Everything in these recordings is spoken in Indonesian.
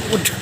Waduh.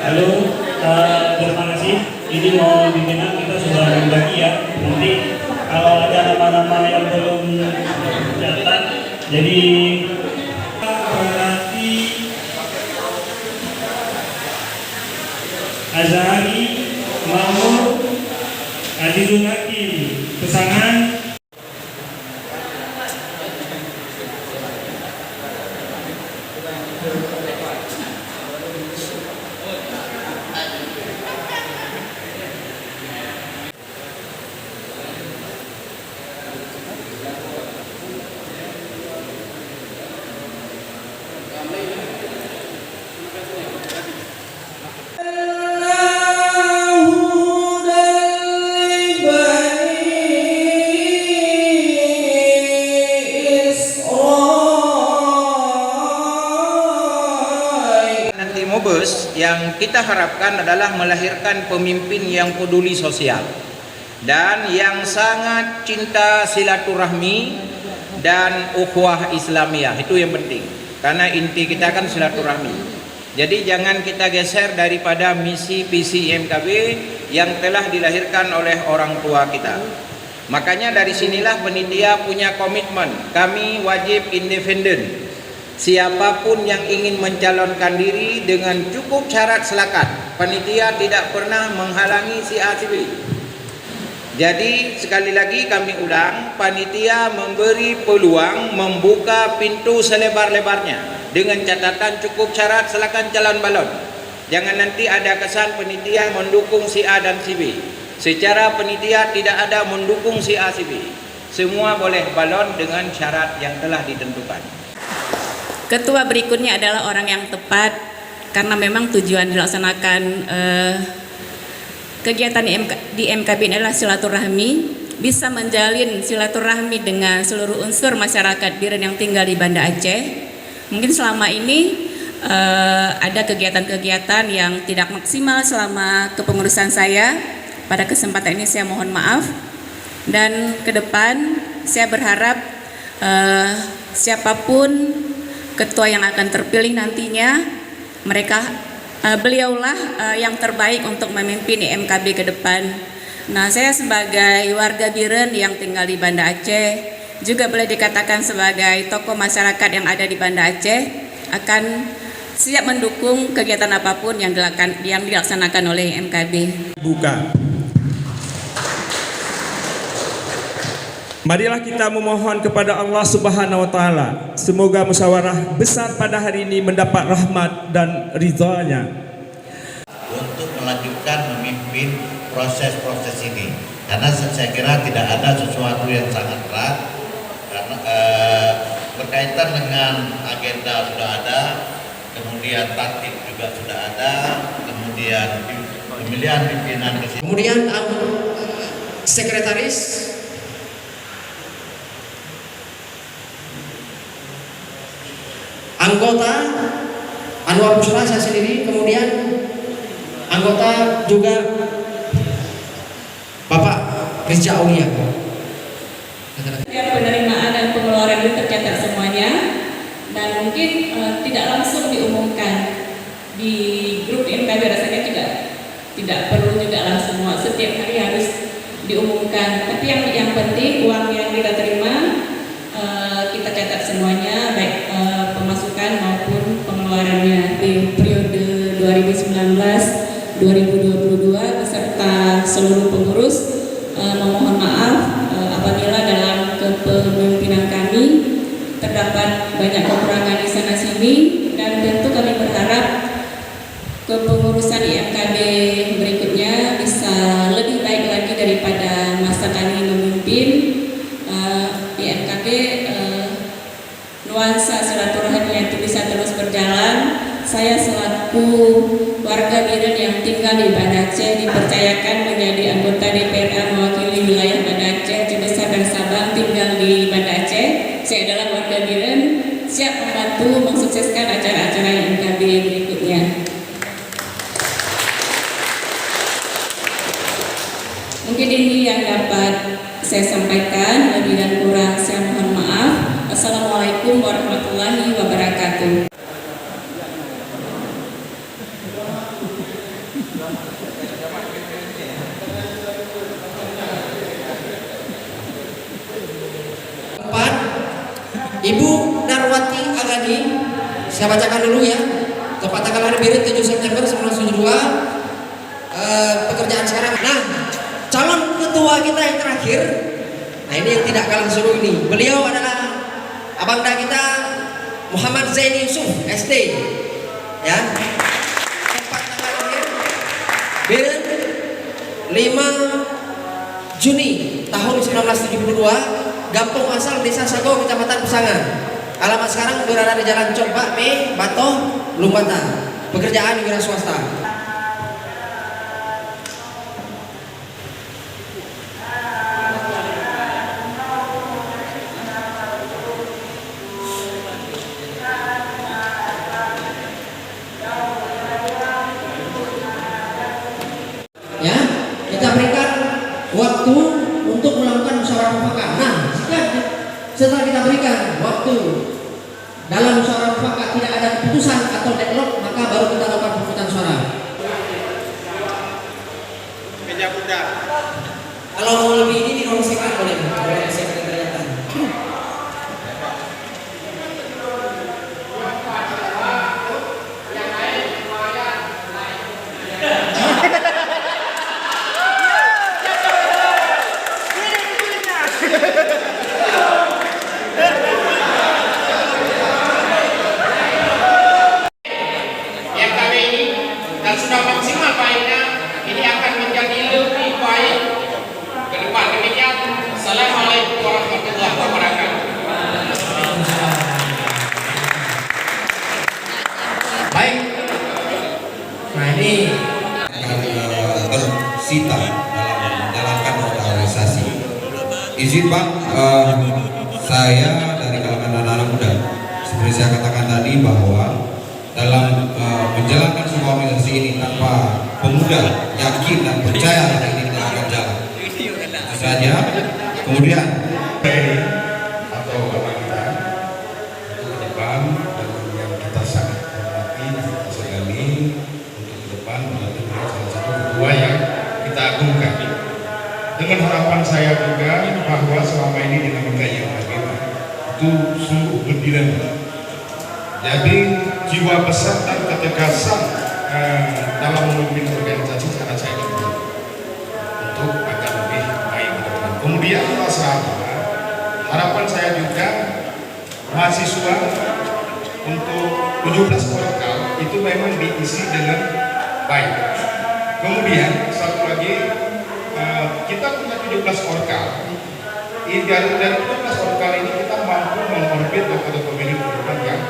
Halo, terima kasih. Ini mau pimpinan kita sudah membagi ya. Nanti kalau ada nama-nama yang belum catat, jadi berarti Azhari, Mahmud, Azizul Hakim, pesangan. Mobes yang kita harapkan adalah melahirkan pemimpin yang peduli sosial dan yang sangat cinta silaturahmi dan ukhuwah Islamiyah. Itu yang penting, karena inti kita kan silaturahmi. Jadi jangan kita geser daripada misi visi IMKB yang telah dilahirkan oleh orang tua kita. Makanya dari sinilah panitia punya komitmen, kami wajib independen. Siapapun yang ingin mencalonkan diri dengan cukup syarat silakan. Panitia tidak pernah menghalangi si A si B. Jadi sekali lagi kami ulang, panitia memberi peluang, membuka pintu selebar-lebarnya dengan catatan cukup syarat silakan calon balon. Jangan nanti ada kesan panitia mendukung si A dan si B. Secara panitia tidak ada mendukung si A si B. Semua boleh balon dengan syarat yang telah ditentukan. Ketua berikutnya adalah orang yang tepat karena memang tujuan dilaksanakan kegiatan di MKB ini adalah silaturahmi, bisa menjalin silaturahmi dengan seluruh unsur masyarakat Biren yang tinggal di Banda Aceh. Mungkin selama ini ada kegiatan-kegiatan yang tidak maksimal selama kepengurusan saya. Pada kesempatan ini saya mohon maaf, dan ke depan saya berharap siapapun ketua yang akan terpilih nantinya, beliaulah yang terbaik untuk memimpin IMKB ke depan. Nah, saya sebagai warga Biren yang tinggal di Banda Aceh, juga boleh dikatakan sebagai tokoh masyarakat yang ada di Banda Aceh, akan siap mendukung kegiatan apapun yang dilaksanakan oleh IMKB. Buka. Marilah kita memohon kepada Allah Subhanahu wa taala, semoga musyawarah besar pada hari ini mendapat rahmat dan ridha-Nya untuk melanjutkan memimpin proses-proses ini. Karena saya kira tidak ada sesuatu yang sangat berat, karena berkaitan dengan agenda sudah ada, kemudian taktik juga sudah ada, kemudian pemilihan pimpinan, kemudian sekretaris, anggota Anwar Busra, saya sendiri, kemudian anggota juga Bapak Rizja Aulia. Penerimaan dan pengeluaran itu tercatat semuanya, dan mungkin tidak langsung diumumkan di grup IMKB, rasanya tidak perlu juga langsung setiap hari harus diumumkan. Tapi yang penting uang yang kita terima kita catat semuanya, baik kepemimpinan kami. Terdapat banyak kekurangan di sana sini dan tentu kami berharap kepengurusan IMKB berikutnya bisa lebih baik lagi daripada masa kami memimpin. IMKB nuansa silaturahmi itu bisa terus berjalan. Saya selaku warga Biren yang tinggal di Banda Aceh dipercayakan menjadi anggota DPRD mewakili wilayah Banda Aceh, Cibesar dan Sabang, tinggal di Banda Aceh. Saya adalah warga Biren, siap membantu mensukseskan acara-acara IMKB berikutnya. Mungkin ini yang dapat saya sampaikan, lebih dan kurang saya mohon maaf. Assalamualaikum warahmatullahi wabarakatuh. Ibu Narwati Agadi, saya bacakan dulu ya. Tepat tanggal lahir Biren 7 September 1972. Pekerjaan sekarang. Nah, calon ketua kita yang terakhir. Nah, ini yang tidak kalah seru ini. Beliau adalah abangda kita Muhammad Zaini Yusuf SD. Ya. Tepat tanggal lahir Biren 5 Juni tahun 1972. Gampung asal Desa Sago, Kecamatan Pesangan. Alamat sekarang berada di Jalan Coba Me, Batoh, Lumbata. Pekerjaan wira swasta. Ya, kita berikan waktu untuk melakukan musyawarah mufakat. Nah, setelah kita berikan waktu dalam musyawarah mufakat tidak ada keputusan atau deadlock, maka baru kita lakukan pemungutan suara. Meja bunda. Kalau mau lebih ini dinomorkan boleh sekretariatan. Sudah maksimal baiknya, ini akan menjadi lebih baik ke depan. Demikian, assalamualaikum warahmatullahi wabarakatuh. Baik. Nah ini tersita dalam menjalankan organisasi. Izin Pak, saya dari kalangan anak-anak muda. Seperti saya katakan tadi bahwa dalam menjalankan sebuah organisasi ini tanpa pemuda yakin dan percaya hal ini tidak akan jalan. Itu saja. Kemudian atau apa kita untuk ke depan dan yang kita sangat hormati, kita sayangi untuk ke depan menjadi salah satu ketua yang kita agungkan. Dengan harapan saya juga bahwa selama ini dinamika yang ada itu sungguh berdilan. Jadi jiwa besar dan ketegasan dalam memimpin organisasi sangat saya dukung untuk agar lebih baik ke depan. Kemudian harapan saya juga mahasiswa untuk 17 orkal itu memang diisi dengan baik. Kemudian satu lagi kita punya 17 orkal. Dari 17 orkal ini kita mampu mengorbit kepada pemilih ke depan yang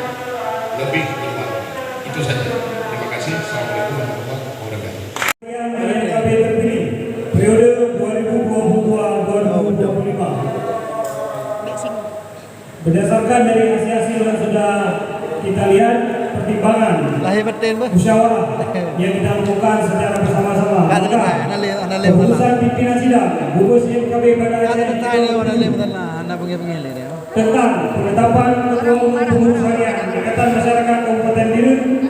lebih bermanfaat. Itu saja. Terima kasih. Assalamualaikum warahmatullahi wabarakatuh. Yang IMKB terpilih periode 2022-2025. Berdasarkan dari hasil yang sudah kita lihat, pertimbangan musyawarah yang kita lakukan secara bersama-sama. Keputusan pimpinan sidang gugus IMKB Banda Aceh tentang penetapan ketua umum pengurus harian Ikatan Masyarakat Kabupaten Biren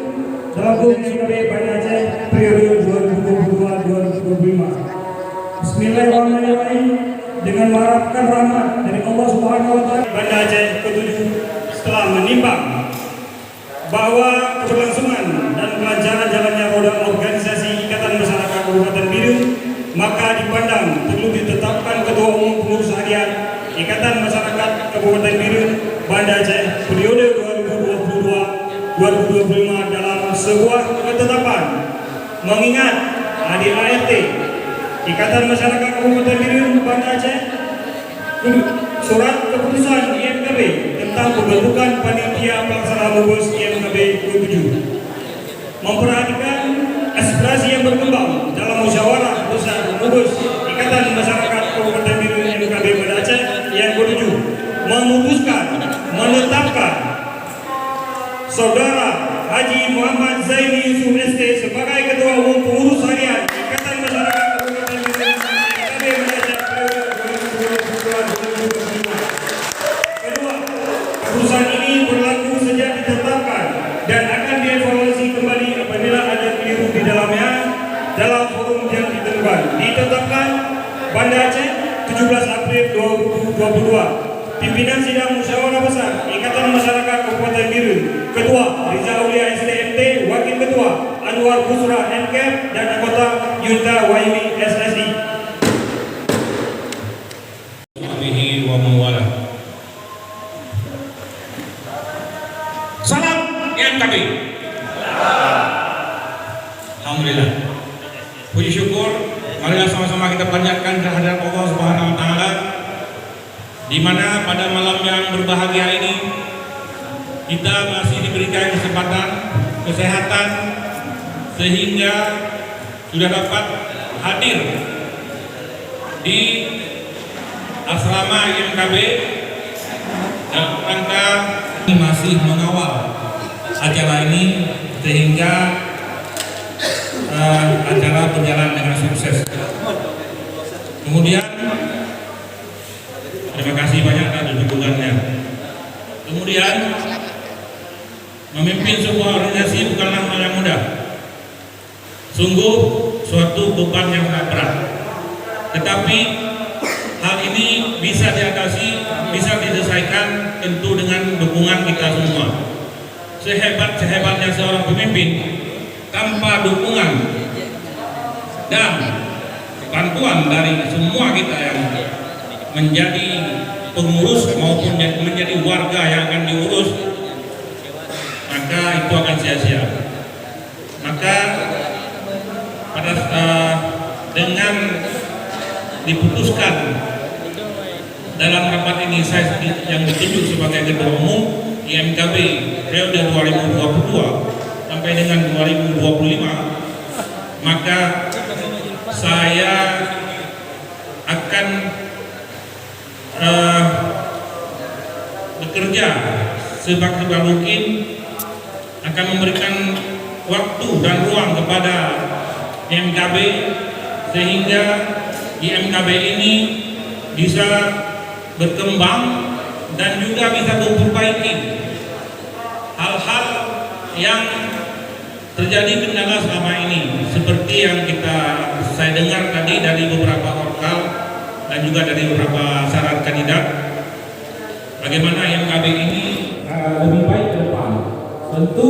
dalam gugus IMKB Banda Aceh periode 2022-2025. Bismillahirrahmanirrahim. Dengan mengharapkan rahmat dari Allah Subhanahu wa taala, Banda Aceh ke-7 setelah menimbang bahwa keberlangsungan dan kelancaran jalannya roda organisasi Ikatan Masyarakat Kabupaten Biren, maka dipandang perlu ditetapkan ketua umum pengurus harian Ikatan Masyarakat Kabupaten Kabupaten Biren, Banda Aceh periode 2022-2025 dalam sebuah ketetapan mengingat ADART Ikatan Masyarakat Kabupaten Biren, Banda Aceh, surat keputusan IMKB tentang pembentukan panitia pelaksana MUBUS IMKB 27 memperhatikan aspirasi yang berkembang dalam musyawarah besar MUBUS Ikatan Masyarakat Kabupaten Biren IMKB Banda Aceh yang ke-7 memutuskan menetapkan Saudara Haji Muhammad Zaini Yusuf ST sebagai Ketua Umum Pengurus Harian Ikatan Masyarakat Kabupaten Biren IMKB Banda Aceh periode 2022-2025. Kedua, keputusan ini berlaku sejak ditetapkan dan akan dievaluasi kembali apabila ada keliru di dalamnya dalam forum yang ditentukan. Ditetapkan Banda Aceh 17 April 2022. Pimpinan Sidang Musyawarah Besar Ikatan Masyarakat Kabupaten Biren, Ketua Riza Aulia STMT, Wakil Ketua Anwar Busra MKF, dan anggota Yunta Waimi SSI. Salam IMKB. Alhamdulillah. Puji syukur, marilah sama-sama kita panjatkan kehadirat Allah Subhanahu wa taala, di mana pada malam yang berbahagia ini kita masih diberikan kesempatan, kesehatan, sehingga sudah dapat hadir di asrama IMKB dalam rangka masih mengawal acara ini sehingga acara berjalan dengan sukses. Kemudian terima kasih banyak atas dukungannya. Kemudian memimpin sebuah organisasi bukanlah hal yang mudah. Sungguh suatu beban yang sangat berat. Tetapi hal ini bisa diatasi, bisa diselesaikan tentu dengan dukungan kita semua. Sehebat-sehebatnya seorang pemimpin, tanpa dukungan dan bantuan dari semua kita yang menjadi pengurus maupun menjadi warga yang akan diurus, maka itu akan sia-sia. Maka dengan diputuskan dalam rapat ini saya yang ditunjuk sebagai Ketua Umum IMKB periode 2022 sampai dengan 2025, maka saya akan bekerja semaksimal mungkin, akan memberikan waktu dan ruang kepada IMKB sehingga IMKB ini bisa berkembang dan juga bisa memperbaiki hal-hal yang terjadi kendala selama ini, seperti yang saya dengar tadi dari beberapa orkal dan juga dari beberapa syarat kandidat, bagaimana IMKB ini lebih baik ke depan. Tentu